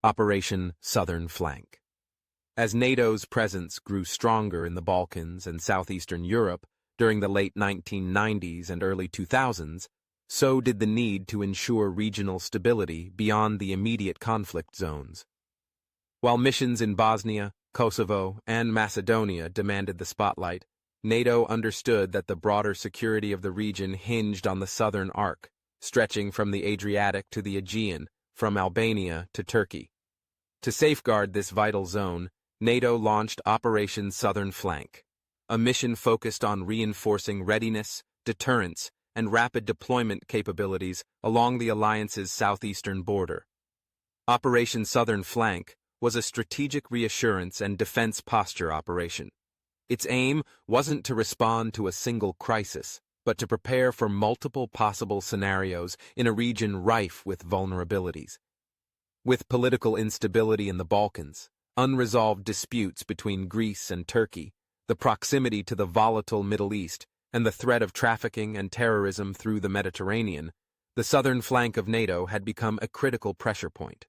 Operation Southern Flank. As NATO's presence grew stronger in the Balkans and southeastern Europe during the late 1990s and early 2000s, so did the need to ensure regional stability beyond the immediate conflict zones. While missions in Bosnia, Kosovo, and Macedonia demanded the spotlight, NATO understood that the broader security of the region hinged on the southern arc, stretching from the Adriatic to the Aegean, from Albania to Turkey. To safeguard this vital zone, NATO launched Operation Southern Flank, a mission focused on reinforcing readiness, deterrence, and rapid deployment capabilities along the alliance's southeastern border. Operation Southern Flank was a strategic reassurance and defense posture operation. Its aim wasn't to respond to a single crisis, but to prepare for multiple possible scenarios in a region rife with vulnerabilities. With political instability in the Balkans, unresolved disputes between Greece and Turkey, the proximity to the volatile Middle East, and the threat of trafficking and terrorism through the Mediterranean, the southern flank of NATO had become a critical pressure point.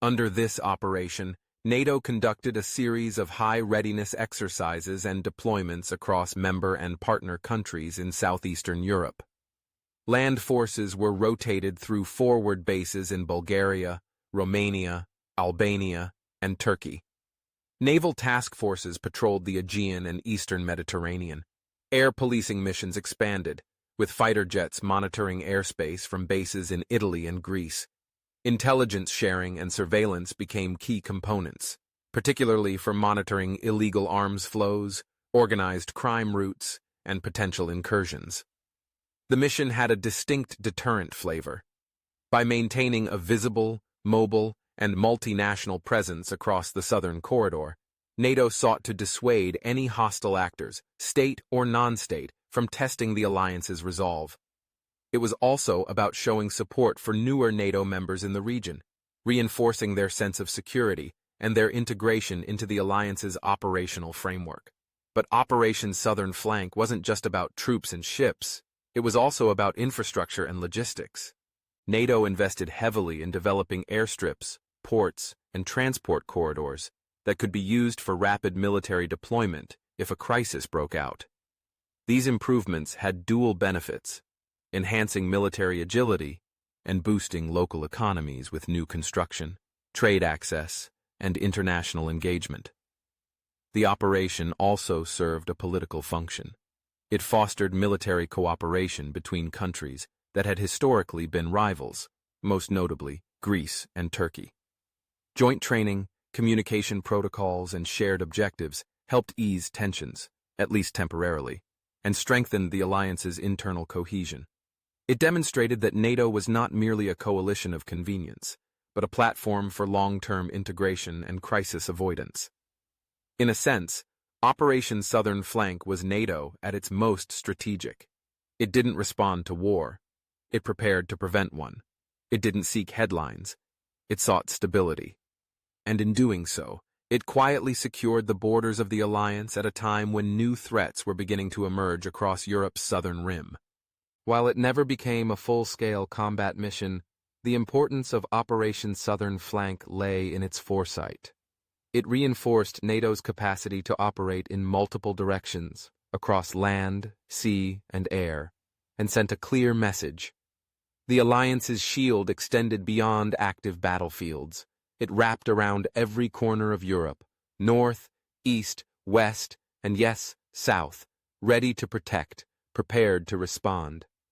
Under this operation, NATO conducted a series of high-readiness exercises and deployments across member and partner countries in southeastern Europe. Land forces were rotated through forward bases in Bulgaria, Romania, Albania, and Turkey. Naval task forces patrolled the Aegean and eastern Mediterranean. Air policing missions expanded, with fighter jets monitoring airspace from bases in Italy and Greece. Intelligence sharing and surveillance became key components, particularly for monitoring illegal arms flows, organized crime routes, and potential incursions. The mission had a distinct deterrent flavor. By maintaining a visible, mobile, and multinational presence across the southern corridor, NATO sought to dissuade any hostile actors, state or non-state, from testing the alliance's resolve. It was also about showing support for newer NATO members in the region, reinforcing their sense of security and their integration into the alliance's operational framework. But Operation Southern Flank wasn't just about troops and ships, it was also about infrastructure and logistics. NATO invested heavily in developing airstrips, ports, and transport corridors that could be used for rapid military deployment if a crisis broke out. These improvements had dual benefits: enhancing military agility and boosting local economies with new construction, trade access, and international engagement. The operation also served a political function. It fostered military cooperation between countries that had historically been rivals, most notably Greece and Turkey. Joint training, communication protocols, and shared objectives helped ease tensions, at least temporarily, and strengthened the alliance's internal cohesion. It demonstrated that NATO was not merely a coalition of convenience, but a platform for long-term integration and crisis avoidance. In a sense, Operation Southern Flank was NATO at its most strategic. It didn't respond to war. It prepared to prevent one. It didn't seek headlines. It sought stability. And in doing so, it quietly secured the borders of the alliance at a time when new threats were beginning to emerge across Europe's southern rim. While it never became a full-scale combat mission, the importance of Operation Southern Flank lay in its foresight. It reinforced NATO's capacity to operate in multiple directions, across land, sea, and air, and sent a clear message. The alliance's shield extended beyond active battlefields. It wrapped around every corner of Europe, north, east, west, and yes, south, ready to protect, prepared to respond.